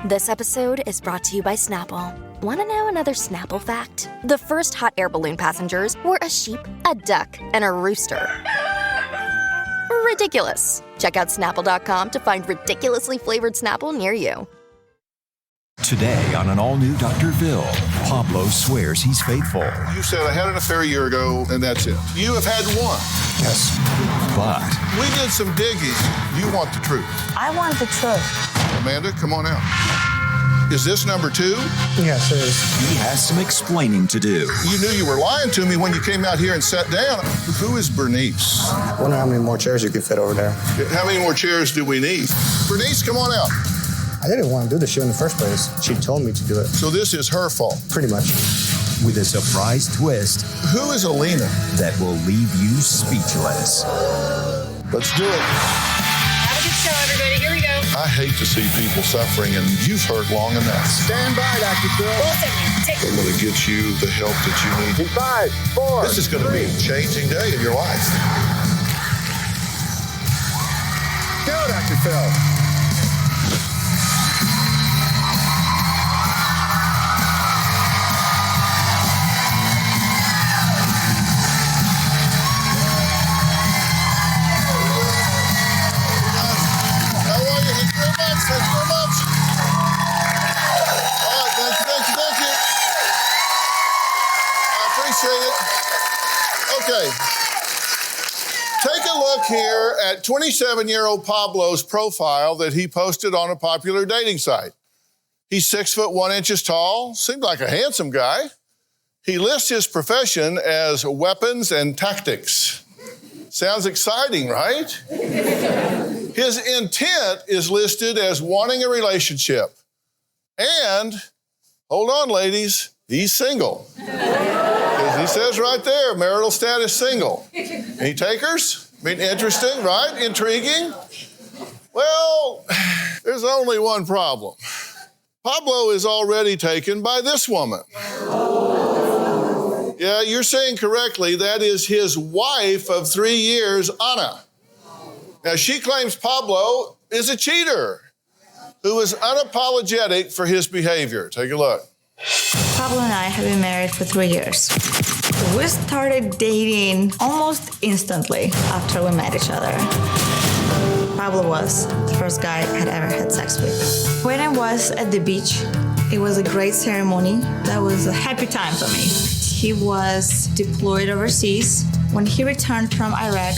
This episode is brought to you by Snapple. Want to know another Snapple fact? The first hot air balloon passengers were a sheep, a duck, and a rooster. Ridiculous. Check out Snapple.com to find ridiculously flavored Snapple near you. Today on an all-new Dr. Phil, Pablo swears he's faithful. You said I had an affair a year ago, and that's it. You have had one. Yes. But we did some digging. You want the truth. I want the truth. Amanda, come on out. Is this number 2? Yes, it is. he has some explaining to do. You knew you were lying to me when you came out here and sat down. Who is Bernice? I wonder how many more chairs you could fit over there. How many more chairs do we need? Bernice, come on out. I didn't want to do the show in the first place. She told me to do it. So this is her fault. Pretty much. With a surprise twist Who is Alina? that will leave you speechless. Let's do it. Have a good show, everybody. Here we go. I hate to see people suffering, and you've heard long enough. Stand by, Dr. Phil. I'm going to get you the help that you need. 5, 4. This is going to be a changing day in your life. Go, Dr. Phil. Okay. Take a look here at 27-year-old Pablo's profile that he posted on a popular dating site. He's 6 foot 1 inches tall, seems like a handsome guy. He lists his profession as weapons and tactics. Sounds exciting, right? His intent is listed as wanting a relationship. And, hold on, ladies, he's single. He says right there, marital status single. Any takers? I mean, interesting, right? Intriguing? Well, there's only one problem. Pablo is already taken by this woman. Yeah, you're saying correctly. That is his wife of 3 years, Ana. Now, she claims Pablo is a cheater who is unapologetic for his behavior. Take a look. Pablo and I have been married for 3 years. We started dating almost instantly after we met each other. Pablo was the first guy I had ever had sex with. When I was at the beach, it was a great ceremony. That was a happy time for me. He was deployed overseas. When he returned from Iraq,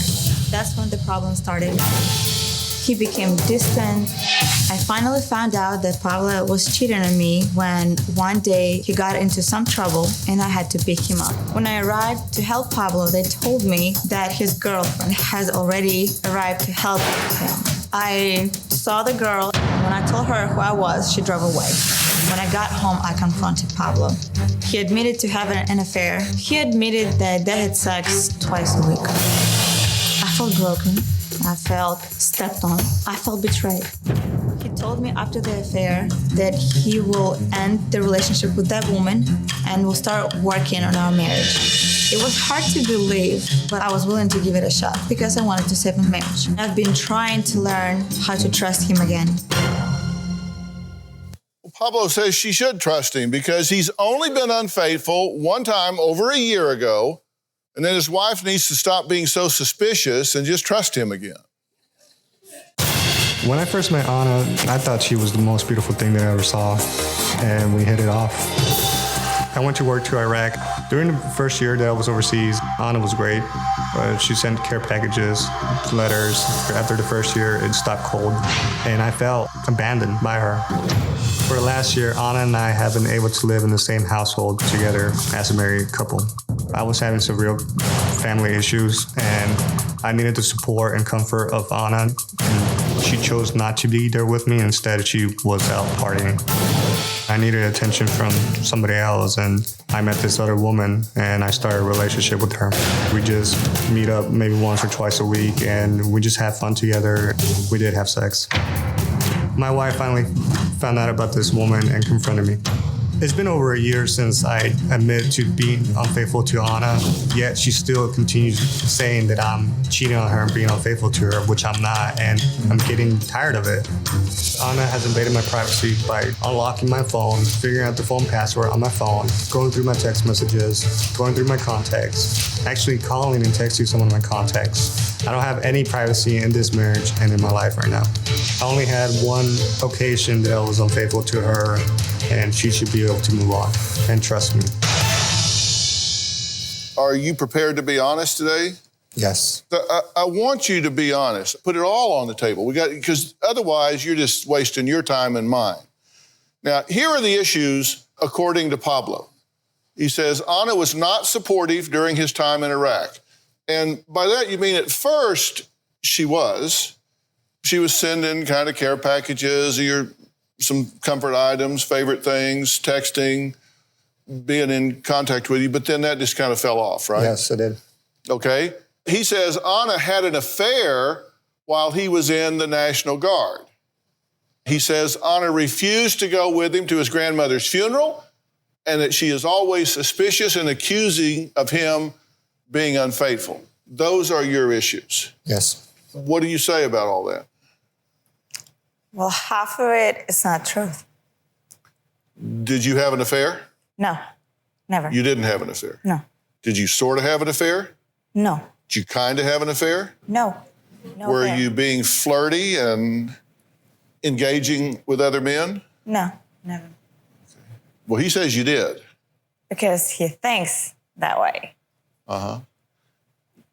that's when the problem started. He became distant. I finally found out that Pablo was cheating on me when one day he got into some trouble and I had to pick him up. When I arrived to help Pablo, they told me that his girlfriend has already arrived to help him. I saw the girl, and when I told her who I was, she drove away. When I got home, I confronted Pablo. He admitted to having an affair. He admitted that they had sex twice a week. I felt broken. I felt stepped on. I felt betrayed. He told me after the affair that he will end the relationship with that woman and will start working on our marriage. It was hard to believe, but I was willing to give it a shot because I wanted to save my marriage. I've been trying to learn how to trust him again. Pablo says she should trust him because he's only been unfaithful one time over a year ago, and then his wife needs to stop being so suspicious and just trust him again. When I first met Ana, I thought she was the most beautiful thing that I ever saw, and we hit it off. I went to work to Iraq. During the first year that I was overseas, Ana was great. She sent care packages, letters. After the first year, it stopped cold, and I felt abandoned by her. For the last year, Ana and I have been able to live in the same household together as a married couple. I was having some real family issues, and I needed the support and comfort of Ana, and she chose not to be there with me. Instead, she was out partying. I needed attention from somebody else, and I met this other woman, and I started a relationship with her. We just meet up maybe once or twice a week, and we just have fun together. We did have sex. My wife finally found out about this woman and confronted me. It's been over a year since I admitted to being unfaithful to Anna, yet she still continues saying that I'm cheating on her and being unfaithful to her, which I'm not, and I'm getting tired of it. Anna has invaded my privacy by unlocking my phone, figuring out the phone password on my phone, going through my text messages, going through my contacts, actually calling and texting some of my contacts. I don't have any privacy in this marriage and in my life right now. I only had one occasion that I was unfaithful to her, and she should be able to move on and trust me. Are you prepared to be honest today? Yes. I want you to be honest. Put it all on the table. Because otherwise you're just wasting your time and mine. Now, here are the issues according to Pablo. He says Anna was not supportive during his time in Iraq. And by that you mean at first she was. She was sending kind of care packages or some comfort items, favorite things, texting, being in contact with you, but then that just kind of fell off, right? Yes, it did. Okay. He says Anna had an affair while he was in the National Guard. He says Anna refused to go with him to his grandmother's funeral and that she is always suspicious and accusing of him being unfaithful. Those are your issues. Yes. What do you say about all that? Well, half of it is not truth. Did you have an affair? No, never. You didn't have an affair? No. Did you sort of have an affair? No. Did you kind of have an affair? No. No. Were affair. you being flirty and engaging with other men? No, never. Well, he says you did. Because he thinks that way. Uh-huh.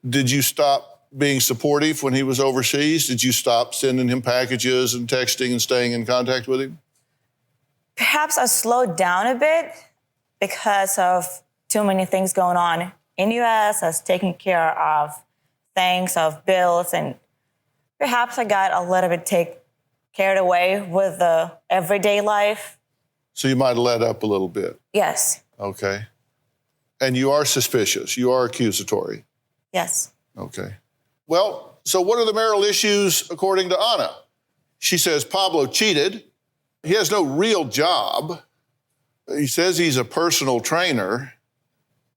Did you stop being supportive when he was overseas? Did you stop sending him packages and texting and staying in contact with him? Perhaps I slowed down a bit because of too many things going on in the U.S. I was taking care of things, of bills, and perhaps I got a little bit carried away with the everyday life. So you might have let up a little bit. Yes. Okay. And you are suspicious. You are accusatory. Yes. Okay. Well, so what are the marital issues according to Anna? She says Pablo cheated. He has no real job. He says he's a personal trainer.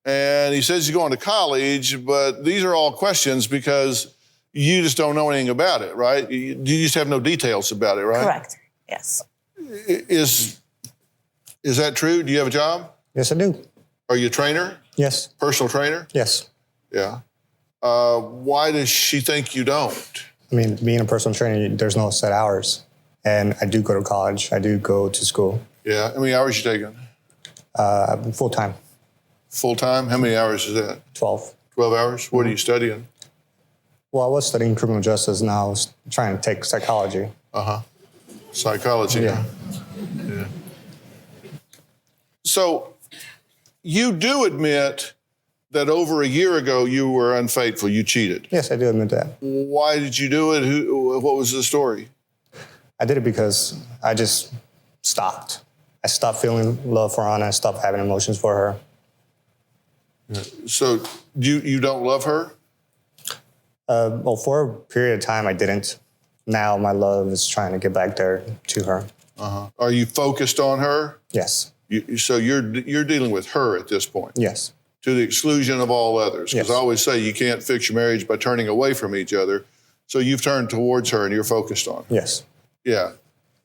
And he says he's going to college, but these are all questions because you just don't know anything about it, right? You just have no details about it, right? Correct. Yes. Is that true? Do you have a job? Yes, I do. Are you a trainer? Yes. Personal trainer? Yes. Yeah. Why does she think you don't? I mean, being a personal trainer, there's no set hours. And I do go to college. I do go to school. Yeah. How many hours you taking? Full time. Full time? How many hours is that? 12. 12 hours? What are you studying? Well, I was studying criminal justice, and I was trying to take psychology. Uh-huh. Psychology. Yeah. Yeah. So you do admit that over a year ago you were unfaithful, you cheated. Yes, I do admit that. Why did you do it? What was the story? I did it because I just stopped. I stopped feeling love for Anna. I stopped having emotions for her. So you don't love her? Well, for a period of time, I didn't. Now my love is trying to get back there to her. Uh-huh. Are you focused on her? Yes. So you're dealing with her at this point? Yes. To the exclusion of all others? Because Yes. I always say you can't fix your marriage by turning away from each other. So you've turned towards her and you're focused on her? Yes. Yeah.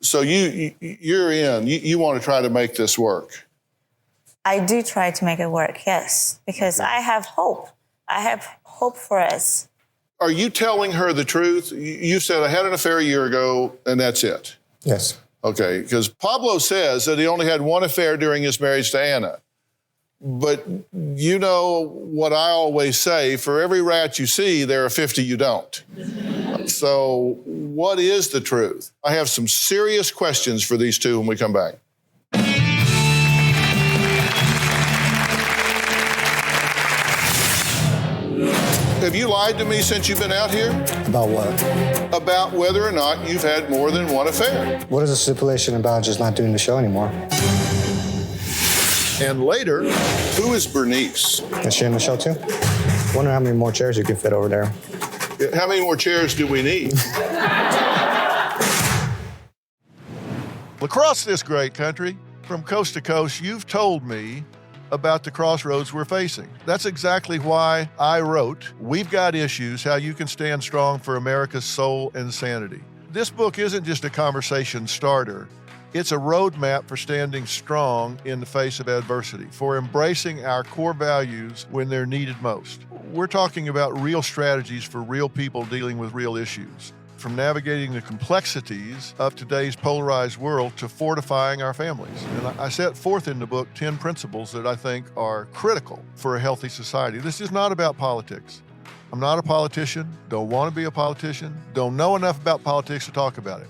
So you're in. You want to try to make this work? I do try to make it work, yes, because I have hope. I have hope for us. Are you telling her the truth? You said, I had an affair a year ago, and that's it. Yes. Okay, because Pablo says that he only had one affair during his marriage to Anna. But you know what I always say, for every rat you see, there are 50 you don't. So what is the truth? I have some serious questions for these two when we come back. Have you lied to me since you've been out here? About what? About whether or not you've had more than one affair. What is the stipulation about just not doing the show anymore? And later, who is Bernice? Is she in the show too? Wonder how many more chairs you can fit over there. How many more chairs do we need? Across this great country, From coast to coast, you've told me about the crossroads we're facing. That's exactly why I wrote We've Got Issues, How You Can Stand Strong for America's Soul and Sanity. This book isn't just a conversation starter. It's a roadmap for standing strong in the face of adversity, for embracing our core values when they're needed most. We're talking about real strategies for real people dealing with real issues, from navigating the complexities of today's polarized world to fortifying our families. And I set forth in the book 10 principles that I think are critical for a healthy society. This is not about politics. I'm not a politician, don't want to be a politician, don't know enough about politics to talk about it.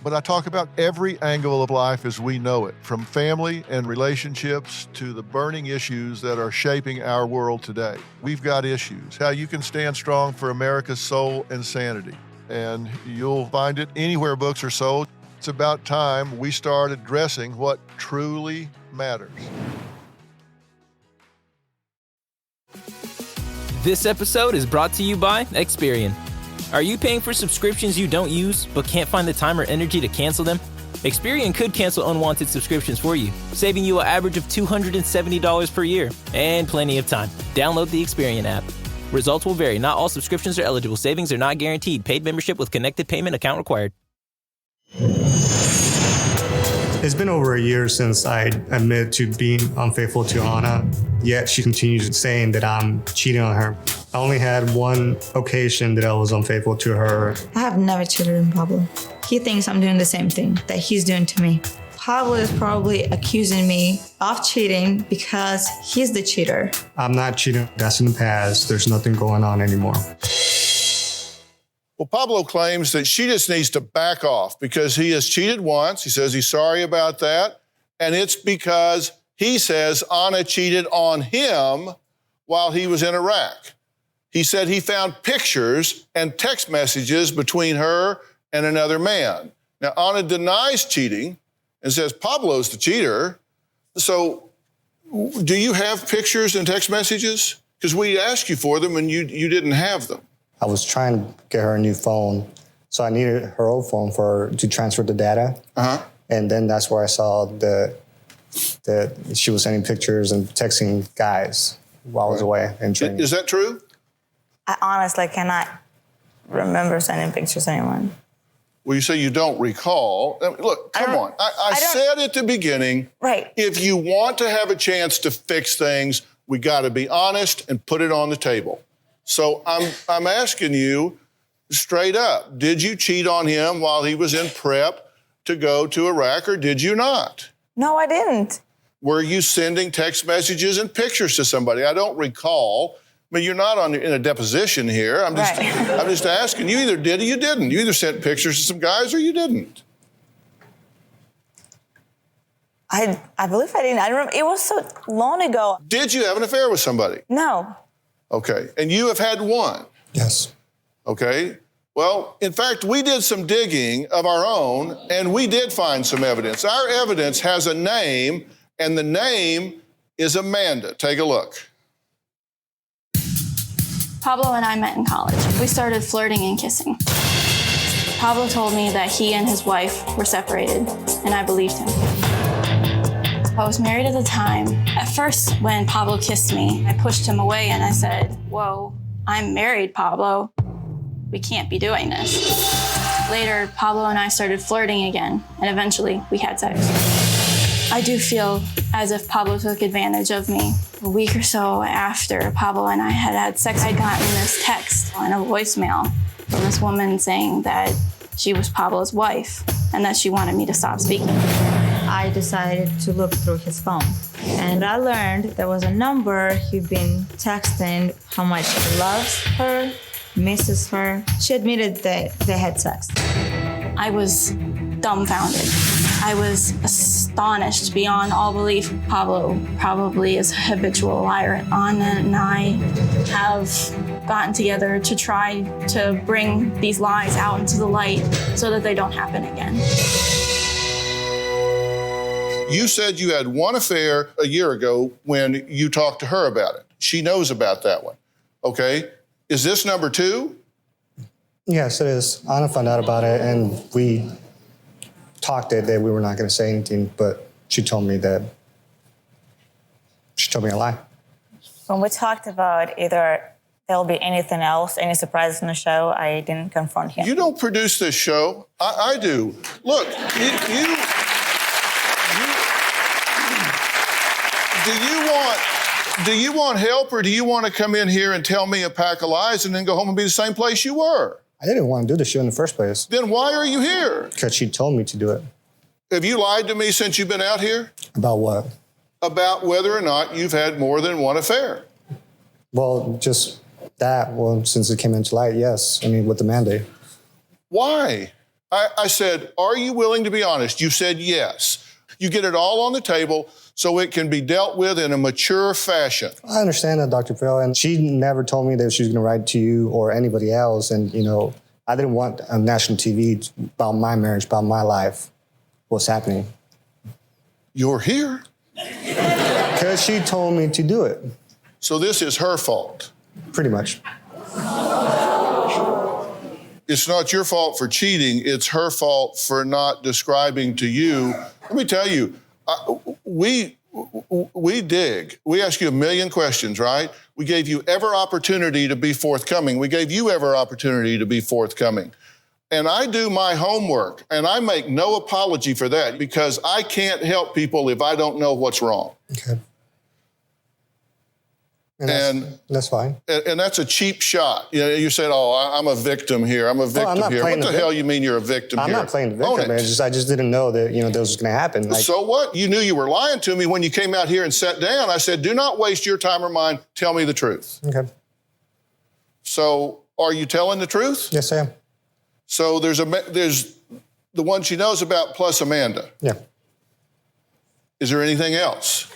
But I talk about every angle of life as we know it, from family and relationships to the burning issues that are shaping our world today. We've got issues, how you can stand strong for America's soul and sanity. And you'll find it anywhere books are sold. It's about time we start addressing what truly matters. This episode is brought to you by Experian. Are you paying for subscriptions you don't use but can't find the time or energy to cancel them? Experian could cancel unwanted subscriptions for you, saving you an average of $270 per year and plenty of time. Download the Experian app. Results will vary. Not all subscriptions are eligible. Savings are not guaranteed. Paid membership with connected payment account required. It's been over a year since I admitted to being unfaithful to Anna, yet she continues saying that I'm cheating on her. I only had one occasion that I was unfaithful to her. I have never cheated on Pablo. He thinks I'm doing the same thing that he's doing to me. Pablo is probably accusing me of cheating because he's the cheater. I'm not cheating. That's in the past. There's nothing going on anymore. Well, Pablo claims that she just needs to back off because he has cheated once. He says he's sorry about that. And it's because he says Anna cheated on him while he was in Iraq. He said he found pictures and text messages between her and another man. Now, Anna denies cheating and says Pablo's the cheater. So do you have pictures and text messages? Because we asked you for them and you didn't have them. I was trying to get her a new phone, so I needed her old phone to transfer the data. And then that's where I saw that she was sending pictures and texting guys while I was away in training. Is that true? I honestly cannot remember sending pictures to anyone. Well, you say you don't recall. Look, come on. I said at the beginning, right. If you want to have a chance to fix things, we got to be honest and put it on the table. So I'm asking you straight up, did you cheat on him while he was in prep to go to Iraq, or did you not? No, I didn't. Were you sending text messages and pictures to somebody? I don't recall. I mean, you're not in a deposition here. I'm just asking. You either did or you didn't. You either sent pictures to some guys or you didn't. I believe I didn't. I remember. It was so long ago. Did you have an affair with somebody? No. Okay. And you have had one? Yes. Okay. Well, in fact, we did some digging of our own, and we did find some evidence. Our evidence has a name, and the name is Amanda. Take a look. Pablo and I met in college. We started flirting and kissing. Pablo told me that he and his wife were separated, and I believed him. I was married at the time. At first, when Pablo kissed me, I pushed him away and I said, "Whoa, I'm married, Pablo. We can't be doing this." Later, Pablo and I started flirting again, and eventually we had sex. I do feel as if Pablo took advantage of me. A week or so after Pablo and I had sex, I'd gotten this text and a voicemail from this woman saying that she was Pablo's wife and that she wanted me to stop speaking. I decided to look through his phone, and I learned there was a number he'd been texting how much he loves her, misses her. She admitted that they had sex. I was dumbfounded. I was astonished beyond all belief. Pablo probably is a habitual liar. Anna and I have gotten together to try to bring these lies out into the light so that they don't happen again. You said you had one affair a year ago when you talked to her about it. She knows about that one. Okay. Is this number two? Yes, it is. Anna found out about it, and we talked that we were not going to say anything, but she told me a lie. When we talked about either there'll be anything else, any surprises in the show, I didn't confront him. You don't produce this show. I do. Look, do you want help, or do you want to come in here and tell me a pack of lies and then go home and be the same place you were? I didn't want to do the show in the first place. Then why are you here? Because she told me to do it. Have you lied to me since you've been out here? About what? About whether or not you've had more than one affair. Well, just that. Well, since it came into light, yes. I mean, with the mandate. Why? I said, are you willing to be honest? You said yes. You get it all on the table so it can be dealt with in a mature fashion. I understand that, Dr. Phil, and she never told me that she was going to write to you or anybody else. And, you know, I didn't want a national TV about my marriage, about my life, what's happening. You're here. Because she told me to do it. So this is her fault. Pretty much. It's not your fault for cheating. It's her fault for not describing to you. Let me tell you, we dig. We ask you a million questions, right? We gave you every opportunity to be forthcoming. We gave you every opportunity to be forthcoming. And I do my homework, and I make no apology for that, because I can't help people if I don't know what's wrong. Okay. And that's fine. And that's a cheap shot. You know, you said, "Oh, I'm a victim here. I'm a victim here." What the hell you mean you're a victim here? I'm not playing the victim. I just didn't know that, you know, this was going to happen. Like, so what? You knew you were lying to me when you came out here and sat down. I said, "Do not waste your time or mine. Tell me the truth." Okay. So, are you telling the truth? Yes, I am. So there's the one she knows about plus Amanda. Yeah. Is there anything else?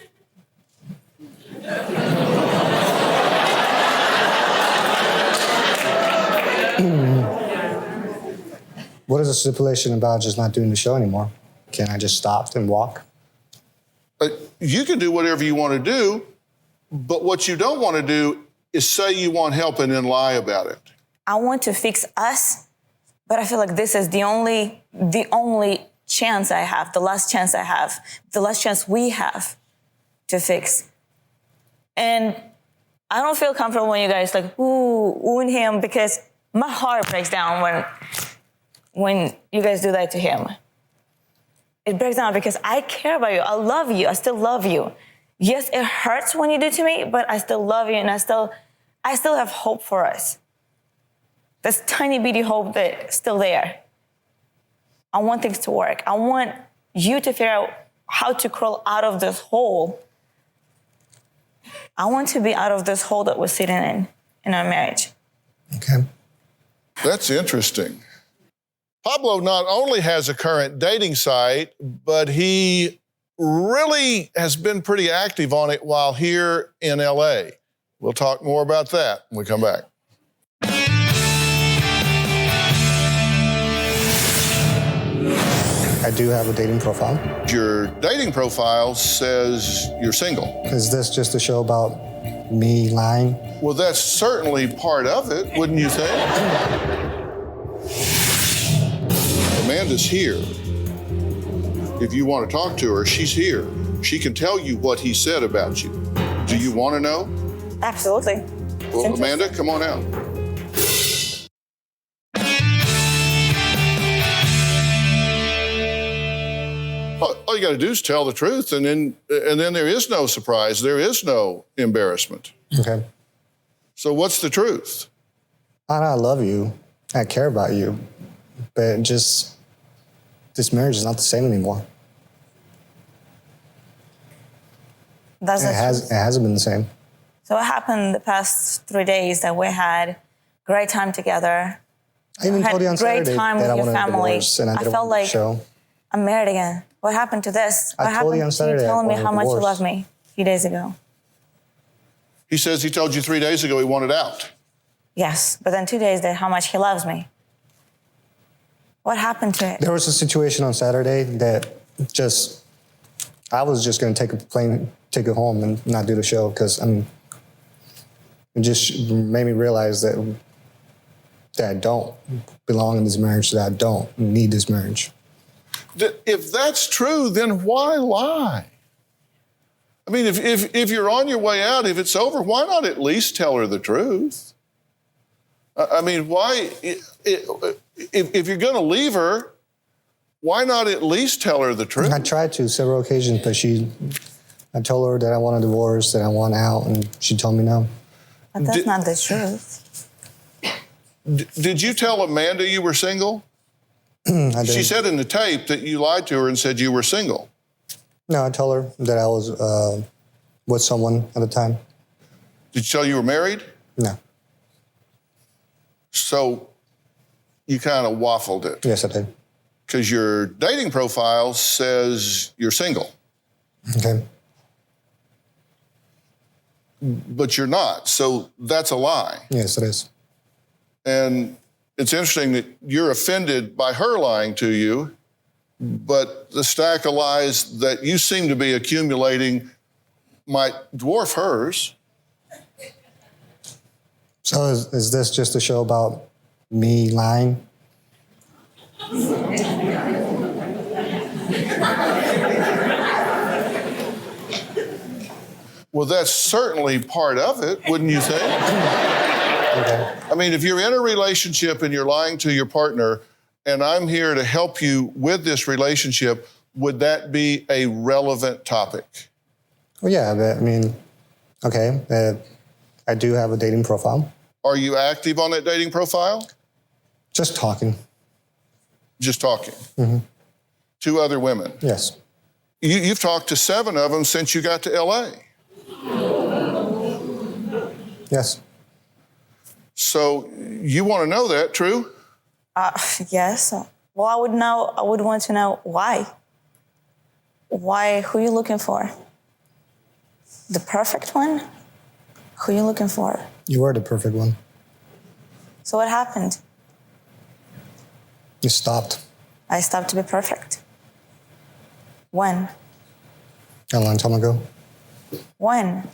What is the stipulation about just not doing the show anymore? Can I just stop and walk? You can do whatever you want to do, but what you don't want to do is say you want help and then lie about it. I want to fix us, but I feel like this is the only chance I have, the last chance I have, the last chance we have to fix. And I don't feel comfortable when you guys like, ooh him, because my heart breaks down when you guys do that to him. It breaks down because I care about you. I love you. I still love you. Yes, it hurts when you do to me, but I still love you, and I still have hope for us. This tiny bitty hope that's still there. I want things to work. I want you to figure out how to crawl out of this hole. I want to be out of this hole that we're sitting in our marriage. Okay. That's interesting. Pablo not only has a current dating site, but he really has been pretty active on it while here in LA. We'll talk more about that when we come back. I do have a dating profile. Your dating profile says you're single. Is this just a show about me lying? Well, that's certainly part of it, wouldn't you think? Amanda's here. If you want to talk to her, she's here. She can tell you what he said about you. Do you want to know? Absolutely. Well, Amanda, come on out. All you got to do is tell the truth, and then there is no surprise. There is no embarrassment. Okay. So what's the truth? I love you. I care about you. But just, this marriage is not the same anymore. It hasn't been the same. So what happened the past 3 days that we had great time together? I even told you on Saturday great time that with I your wanted a family. divorce, and I didn't felt want like the show. I'm married again. What happened to this? What I told you on Saturday you telling me I wanted how a much you divorce. love me a few days ago? He says he told you 3 days ago he wanted out. Yes, but then 2 days that how much he loves me. What happened to it? There was a situation on Saturday that I was just going to take a plane ticket home and not do the show because, it just made me realize that I don't belong in this marriage, that I don't need this marriage. If that's true, then why lie? I mean, if you're on your way out, if it's over, why not at least tell her the truth? I mean, why, if you're going to leave her, why not at least tell her the truth? I tried to several occasions, but I told her that I want a divorce, that I want out, and she told me no. But that's not the truth. Did you tell Amanda you were single? I did. She said in the tape that you lied to her and said you were single. No, I told her that I was with someone at the time. Did you tell you were married? No. So you kind of waffled it. Yes, I did. Because your dating profile says you're single. Okay. But you're not, so that's a lie. Yes, it is. And it's interesting that you're offended by her lying to you, but the stack of lies that you seem to be accumulating might dwarf hers. So is this just a show about me lying? Well, that's certainly part of it, wouldn't you think? Okay. I mean, if you're in a relationship and you're lying to your partner, and I'm here to help you with this relationship, would that be a relevant topic? Well, yeah, but, I mean, okay, I do have a dating profile. Are you active on that dating profile? Just talking. Just talking? Mm-hmm. 2 other women? Yes. You've talked to 7 of them since you got to L.A. Yes. So you want to know that, true? Yes. Well, I would want to know why. Why? Who are you looking for? The perfect one? Who are you looking for? You were the perfect one. So what happened? You stopped. I stopped to be perfect. When? A long time ago. When?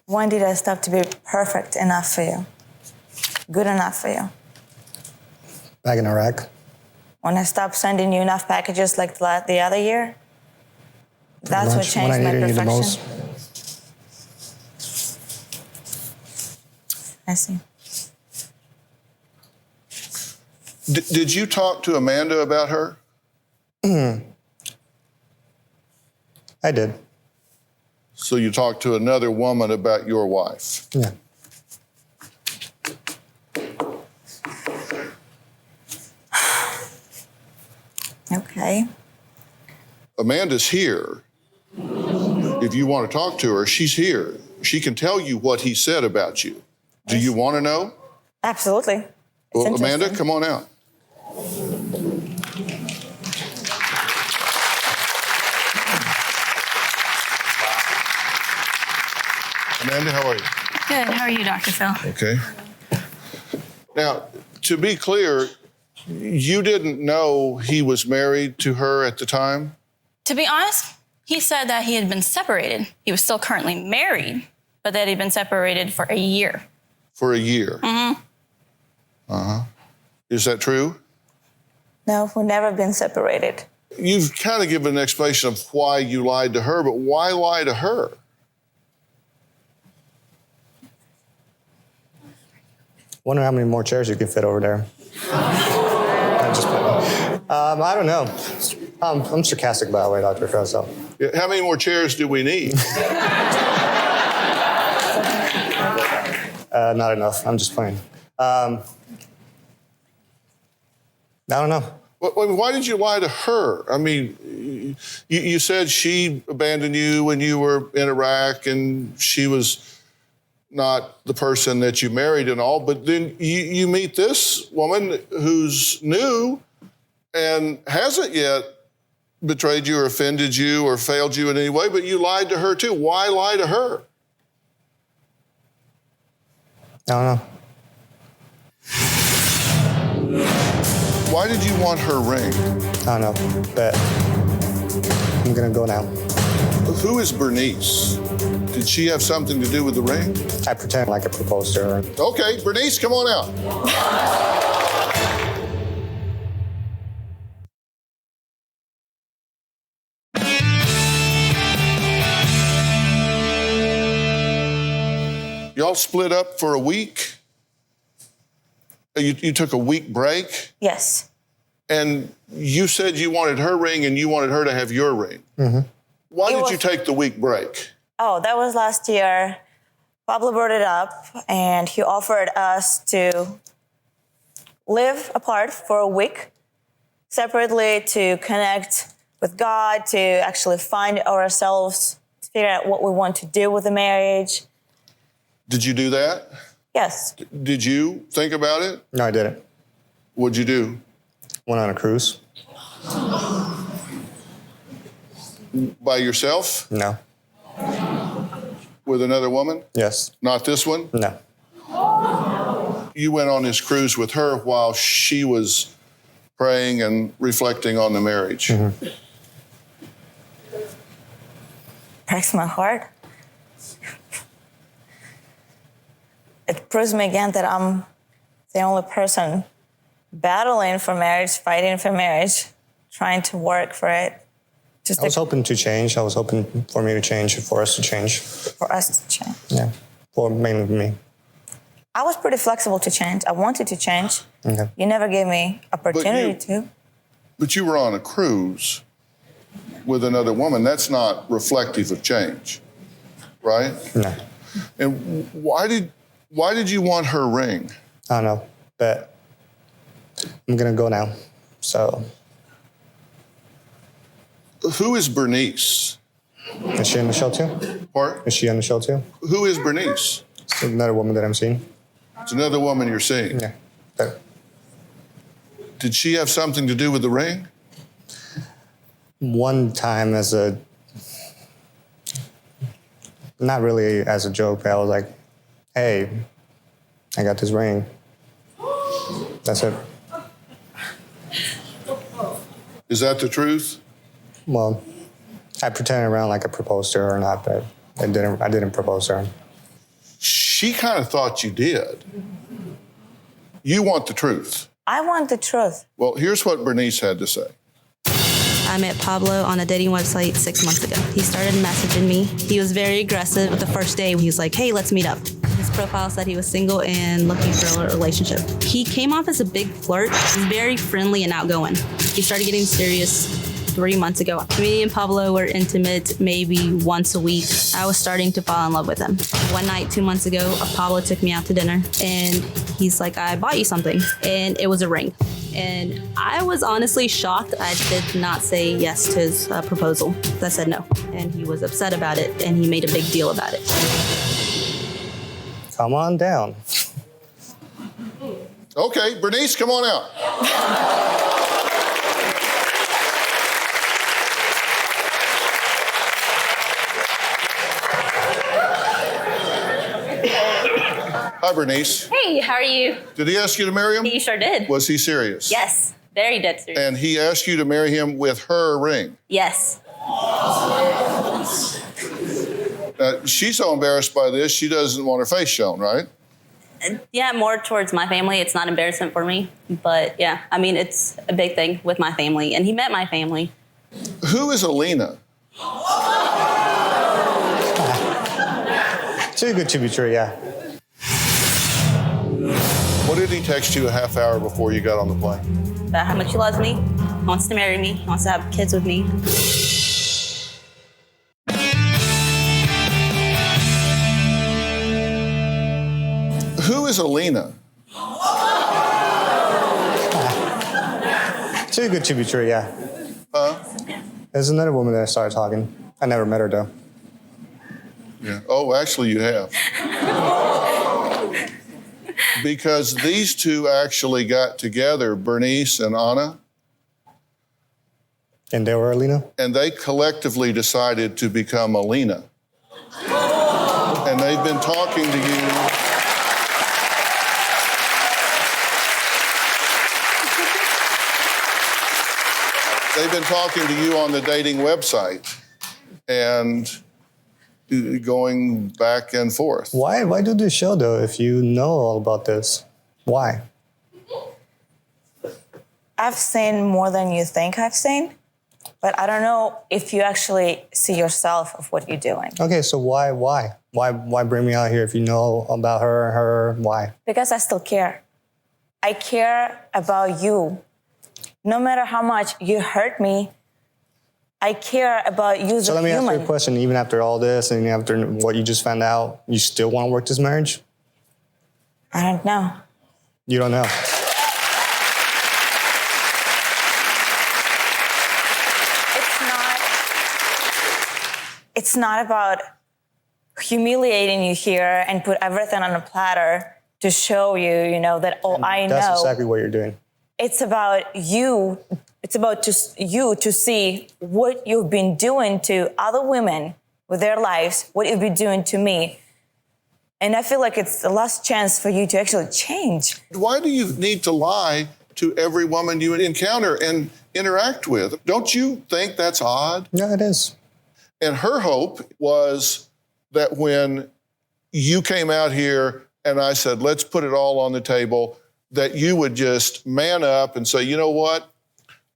When did I stop to be perfect enough for you? Good enough for you? Back in Iraq. When I stopped sending you enough packages like the other year? That's what changed when I my needed you the perfection. most. I see. Did you talk to Amanda about her? I did. So you talked to another woman about your wife? Yeah. Okay. Amanda's here. If you want to talk to her, she's here. She can tell you what he said about you. Do you want to know? Absolutely. Well, Amanda, come on out. Amanda, how are you? Good. How are you, Dr. Phil? Okay. Now, to be clear, you didn't know he was married to her at the time? To be honest, he said that he had been separated. He was still currently married, but that he'd been separated for a year. For a year? Mm-hmm. Uh-huh. Is that true? No, we've never been separated. You've kind of given an explanation of why you lied to her, but why lie to her? Wonder how many more chairs you can fit over there. I'm just kidding. I don't know. I'm sarcastic, by the way, Dr. Phil, so. Yeah, how many more chairs do we need? Not enough. I'm just playing. I don't know. Why did you lie to her? I mean, you said she abandoned you when you were in Iraq and she was not the person that you married and all, but then you meet this woman who's new and hasn't yet betrayed you or offended you or failed you in any way, but you lied to her too. Why lie to her? I don't know. Why did you want her ring? I don't know, but I'm gonna go now. Who is Bernice? Did she have something to do with the ring? I pretend like I proposed to her. Okay, Bernice, come on out. Y'all split up for a week? You took a week break? Yes. And you said you wanted her ring and you wanted her to have your ring. Mm-hmm. Why did you take the week break? Oh, that was last year. Pablo brought it up, and he offered us to live apart for a week, separately, to connect with God, to actually find ourselves, to figure out what we want to do with the marriage. Did you do that? Yes. Did you think about it? No, I didn't. What'd you do? Went on a cruise. By yourself? No. With another woman? Yes. Not this one? No. You went on this cruise with her while she was praying and reflecting on the marriage. Mm-hmm. Breaks my heart. It proves me again that I'm the only person battling for marriage, fighting for marriage, trying to work for it. I was hoping to change. I was hoping for me to change, for us to change. For us to change. Yeah, for mainly me. I was pretty flexible to change. I wanted to change. Okay. You never gave me opportunity to. But you were on a cruise with another woman. That's not reflective of change, right? No. And why did you want her ring? I don't know, but I'm gonna go now. So. Who is Bernice? Is she on the show too? What? Is she on the show too? Who is Bernice? It's another woman that I'm seeing. It's another woman you're seeing? Yeah. But did she have something to do with the ring? one time not really as a joke, but I was like, hey, I got this ring. That's it. Is that the truth? Well, I pretended around like I proposed to her or not, but I didn't propose to her. She kind of thought you did. You want the truth. I want the truth. Well, here's what Bernice had to say. I met Pablo on a dating website 6 months ago. He started messaging me. He was very aggressive. The first day, he was like, hey, let's meet up. His profile said he was single and looking for a relationship. He came off as a big flirt. He's very friendly and outgoing. He started getting serious 3 months ago. Me and Pablo were intimate maybe once a week. I was starting to fall in love with him. One night, 2 months ago, Pablo took me out to dinner and he's like, I bought you something. And it was a ring. And I was honestly shocked. I did not say yes to his proposal. I said no. And he was upset about it and he made a big deal about it. Come on down. Okay, Bernice, come on out. Hi, Bernice. Hey, how are you? Did he ask you to marry him? He sure did. Was he serious? Yes, very dead serious. And he asked you to marry him with her ring? Yes. She's so embarrassed by this, she doesn't want her face shown, right? Yeah, more towards my family. It's not embarrassment for me. But yeah, I mean, it's a big thing with my family. And he met my family. Who is Alina? Too good to be true, yeah. What did he text you a half hour before you got on the plane? About how much he loves me. He wants to marry me. He wants to have kids with me. Who is Alina? Too good to be true, yeah. Huh? There's another woman that I started talking. I never met her, though. Yeah. Oh, actually, you have. Because these two actually got together, Bernice and Anna. And they were Alina? And they collectively decided to become Alina. And they've been talking to you. They've been talking to you on the dating website and going back and forth. Why do this show, though, if you know all about this? Why? I've seen more than you think I've seen. But I don't know if you actually see yourself of what you're doing. Okay, so why bring me out here if you know about her? Why? Because I still care. I care about you. No matter how much you hurt me, I care about you as so a human. let me ask you a question. Even after all this and after what you just found out, you still want to work this marriage? I don't know. You don't know? It's not about humiliating you here and put everything on a platter to show you, that, I know. That's exactly what you're doing. It's about you. It's about you to see what you've been doing to other women with their lives, what you've been doing to me. And I feel like it's the last chance for you to actually change. Why do you need to lie to every woman you encounter and interact with? Don't you think that's odd? Yeah, it is. And her hope was that when you came out here and I said, let's put it all on the table, that you would just man up and say, you know what?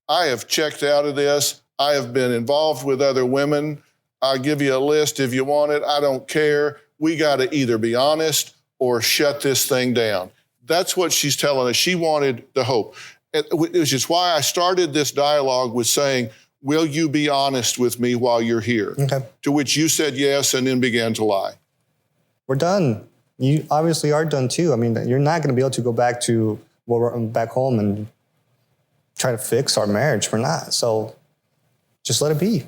I have checked out of this. I have been involved with other women. I'll give you a list if you want it. I don't care. We got to either be honest or shut this thing down. That's what she's telling us. She wanted the hope. Which is why I started this dialogue with saying, will you be honest with me while you're here? Okay. To which you said yes and then began to lie. We're done. You obviously are done too. I mean, you're not going to be able to go back home and try to fix our marriage. We're not. So just let it be.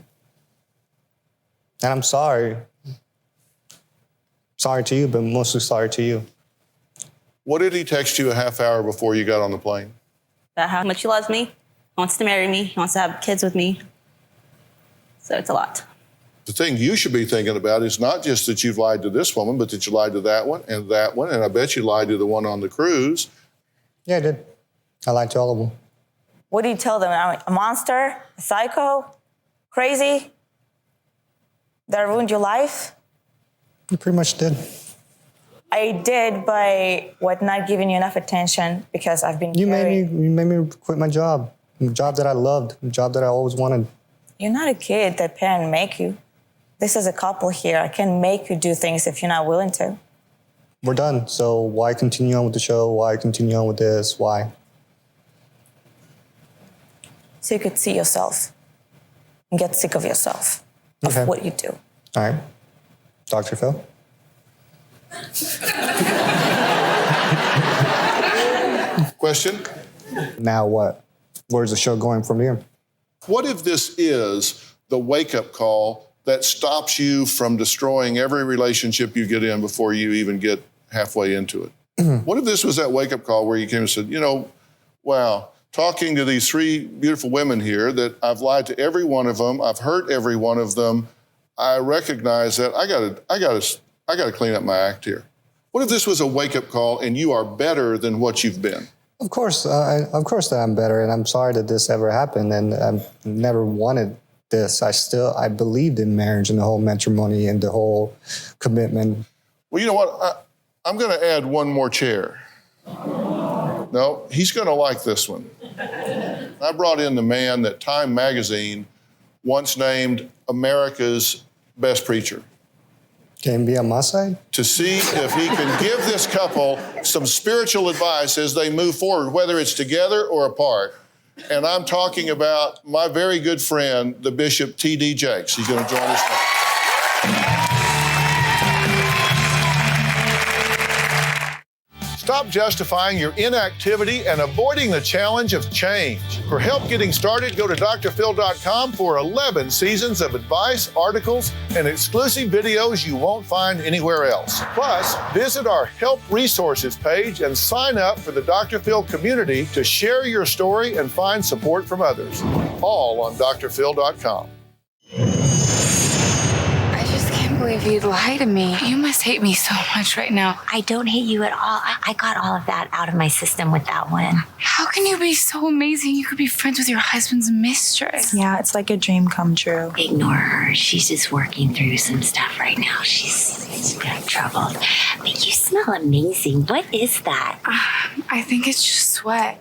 And I'm sorry. Sorry to you, but mostly sorry to you. What did he text you a half hour before you got on the plane? About how much he loves me, wants to marry me, he wants to have kids with me. So it's a lot. The thing you should be thinking about is not just that you've lied to this woman, but that you lied to that one, and I bet you lied to the one on the cruise. Yeah, I did. I lied to all of them. What do you tell them? I'm a monster? A psycho? Crazy? That I ruined your life? You pretty much did. I did by not giving you enough attention because I've been You made me quit my job. The job that I loved, the job that I always wanted. You're not a kid that parents make you. This is a couple here. I can make you do things if you're not willing to. We're done. So why continue on with the show? Why continue on with this? Why? So you could see yourself and get sick of yourself, of what you do. All right. Dr. Phil? Question? Now what? Where's the show going from here? What if this is the wake-up call that stops you from destroying every relationship you get in before you even get halfway into it? What if this was that wake-up call where you came and said, wow, talking to these three beautiful women here that I've lied to every one of them, I've hurt every one of them, I recognize that I gotta clean up my act here. What if this was a wake-up call and you are better than what you've been? Of course that I'm better, and I'm sorry that this ever happened, and I never wanted this. I believed in marriage and the whole matrimony and the whole commitment. Well, you know what? I'm going to add one more chair. No, he's going to like this one. I brought in the man that Time magazine once named America's best preacher. Can he be on my side? To see if he can give this couple some spiritual advice as they move forward, whether it's together or apart. And I'm talking about my very good friend, the Bishop T.D. Jakes. He's going to join us now. Stop justifying your inactivity and avoiding the challenge of change. For help getting started, go to drphil.com for 11 seasons of advice, articles, and exclusive videos you won't find anywhere else. Plus, visit our Help Resources page and sign up for the Dr. Phil community to share your story and find support from others. All on drphil.com. I can't believe you'd lie to me. You must hate me so much right now. I don't hate you at all. I got all of that out of my system with that one. How can you be so amazing? You could be friends with your husband's mistress. Yeah, it's like a dream come true. Ignore her. She's just working through some stuff right now. She's got trouble. But you smell amazing. What is that? I think it's just sweat.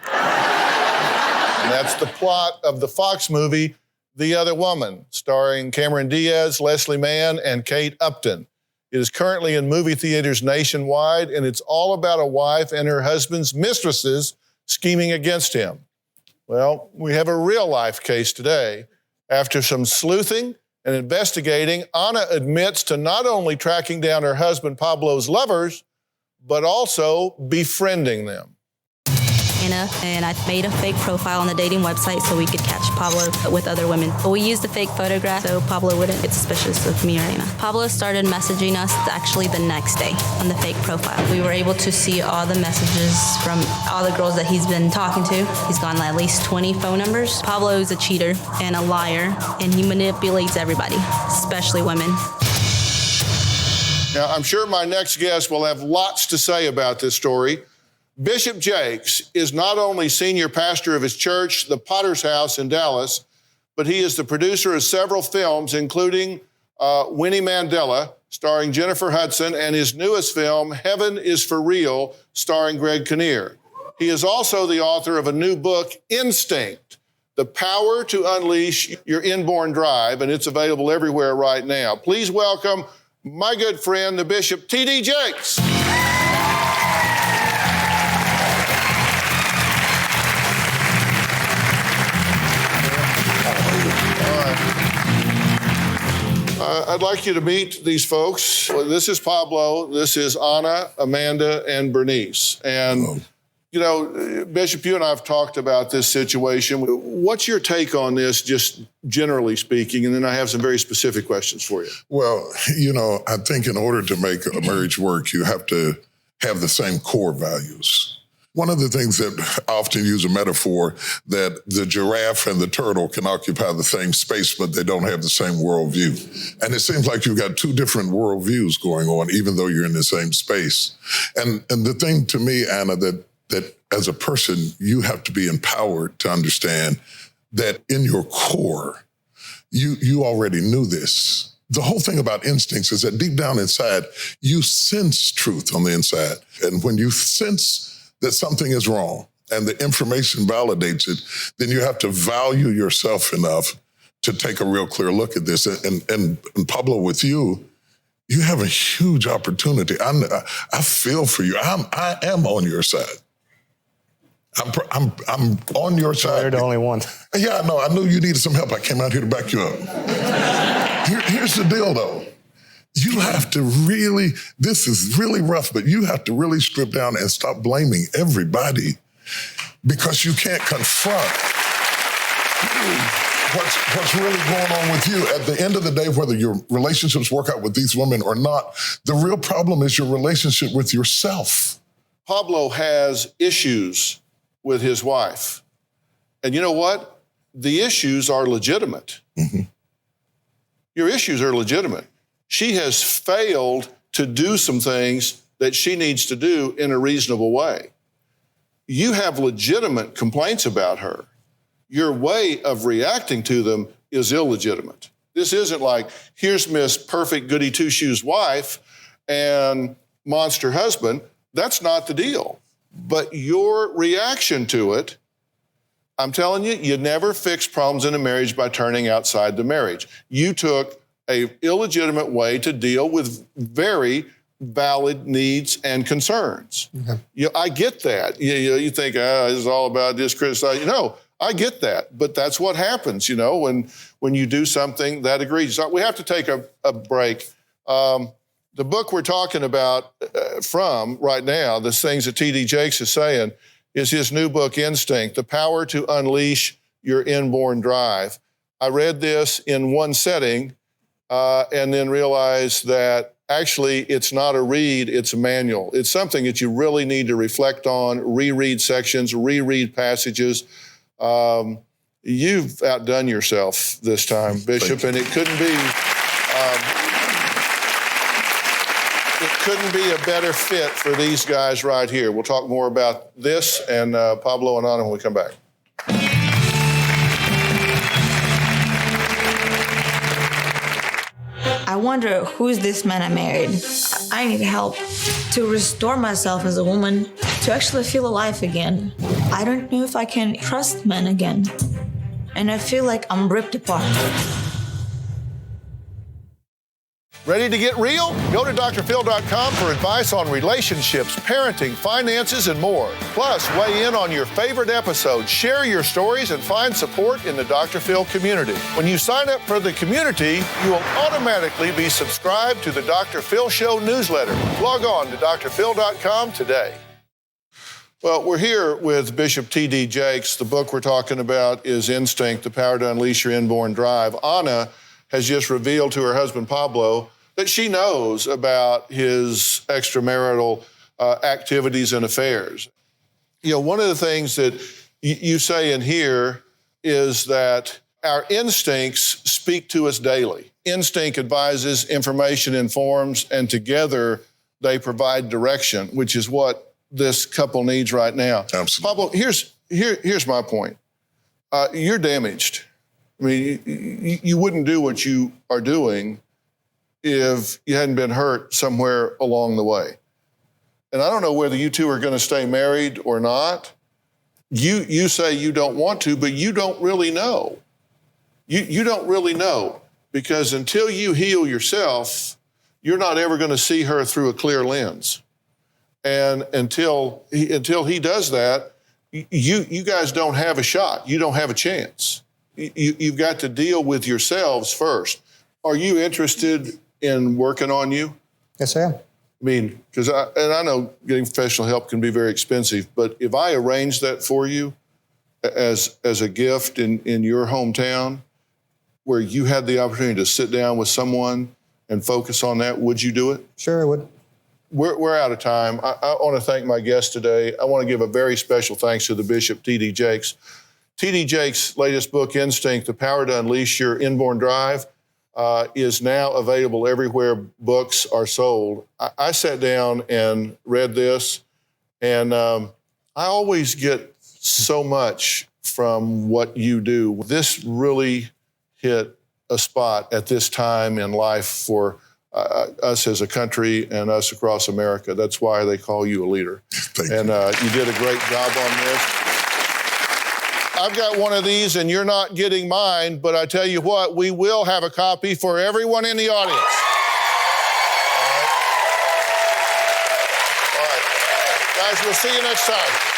And that's the plot of the Fox movie, The Other Woman, starring Cameron Diaz, Leslie Mann, and Kate Upton. It is currently in movie theaters nationwide, and it's all about a wife and her husband's mistresses scheming against him. Well, we have a real-life case today. After some sleuthing and investigating, Ana admits to not only tracking down her husband Pablo's lovers, but also befriending them. And I made a fake profile on the dating website so we could catch Pablo with other women. We used a fake photograph so Pablo wouldn't get suspicious of me or Ana. Pablo started messaging us actually the next day on the fake profile. We were able to see all the messages from all the girls that he's been talking to. He's gotten at least 20 phone numbers. Pablo is a cheater and a liar, and he manipulates everybody, especially women. Now, I'm sure my next guest will have lots to say about this story. Bishop Jakes is not only senior pastor of his church, the Potter's House in Dallas, but he is the producer of several films, including Winnie Mandela, starring Jennifer Hudson, and his newest film, Heaven is for Real, starring Greg Kinnear. He is also the author of a new book, Instinct, The Power to Unleash Your Inborn Drive, and it's available everywhere right now. Please welcome my good friend, the Bishop T.D. Jakes. I'd like you to meet these folks. This is Pablo. This is Ana, Amanda, and Bernice. And, you know, Bishop, you and I have talked about this situation. What's your take on this, just generally speaking? And then I have some very specific questions for you. Well, you know, I think in order to make a marriage work, you have to have the same core values. One of the things that I often use a metaphor that the giraffe and the turtle can occupy the same space, but they don't have the same worldview. And it seems like you've got two different worldviews going on, even though you're in the same space. And the thing to me, Ana, that as a person, you have to be empowered to understand that in your core, you already knew this. The whole thing about instincts is that deep down inside, you sense truth on the inside. And when you sense that something is wrong and the information validates it, then you have to value yourself enough to take a real clear look at this. And Pablo, with you, you have a huge opportunity. I feel for you. I am on your side. I'm on your side. You're the only one. Yeah, I know. I knew you needed some help. I came out here to back you up. Here's the deal, though. You have to really, this is really rough, but you have to really strip down and stop blaming everybody because you can't confront what's really going on with you. At the end of the day, whether your relationships work out with these women or not, the real problem is your relationship with yourself. Pablo has issues with his wife. And you know what? The issues are legitimate. Mm-hmm. Your issues are legitimate. She has failed to do some things that she needs to do in a reasonable way. You have legitimate complaints about her. Your way of reacting to them is illegitimate. This isn't like, here's Miss Perfect Goody Two-Shoes wife and monster husband. That's not the deal. But your reaction to it, I'm telling you, you never fix problems in a marriage by turning outside the marriage. You took an illegitimate way to deal with very valid needs and concerns. Okay. I get that. You think, this is all about this criticizing. No, I get that. But that's what happens, when you do something that egregious. So we have to take a break. The book we're talking about from right now, the things that T.D. Jakes is saying, is his new book, Instinct, The Power to Unleash Your Inborn Drive. I read this in one setting and then realized that actually it's not a read, it's a manual. It's something that you really need to reflect on, reread sections, reread passages. You've outdone yourself this time, Bishop, and it couldn't be... It couldn't be a better fit for these guys right here. We'll talk more about this and Pablo and Ana when we come back. I wonder who's this man I married. I need help to restore myself as a woman, to actually feel alive again. I don't know if I can trust men again. and I feel like I'm ripped apart. Ready to get real? Go to drphil.com for advice on relationships, parenting, finances, and more. Plus, weigh in on your favorite episodes, share your stories, and find support in the Dr. Phil community. When you sign up for the community, you will automatically be subscribed to the Dr. Phil Show newsletter. Log on to drphil.com today. Well, we're here with Bishop T.D. Jakes. The book we're talking about is Instinct, The Power to Unleash Your Inborn Drive. Anna has just revealed to her husband, Pablo, that she knows about his extramarital activities and affairs. You know, one of the things that you say in here is that our instincts speak to us daily. Instinct advises, information informs, and together they provide direction, which is what this couple needs right now. Absolutely. Pablo, here's my point. You're damaged. I mean, you wouldn't do what you are doing if you hadn't been hurt somewhere along the way. And I don't know whether you two are going to stay married or not. You say you don't want to, but you don't really know. You don't really know, because until you heal yourself, you're not ever going to see her through a clear lens. And until he does that, you guys don't have a shot. You don't have a chance. You've got to deal with yourselves first. Are you interested in working on you? Yes, I am. I mean, because I know getting professional help can be very expensive, but if I arrange that for you as a gift in your hometown, where you had the opportunity to sit down with someone and focus on that, would you do it? Sure, I would. We're out of time. I want to thank my guest today. I want to give a very special thanks to the Bishop T.D. Jakes. T.D. Jakes' latest book, Instinct, The Power to Unleash Your Inborn Drive, is now available everywhere books are sold. I sat down and read this, and I always get so much from what you do. This really hit a spot at this time in life for us as a country and us across America. That's why they call you a leader. Thank you. And you did a great job on this. I've got one of these, and you're not getting mine, but I tell you what, we will have a copy for everyone in the audience. All right. Guys, we'll see you next time.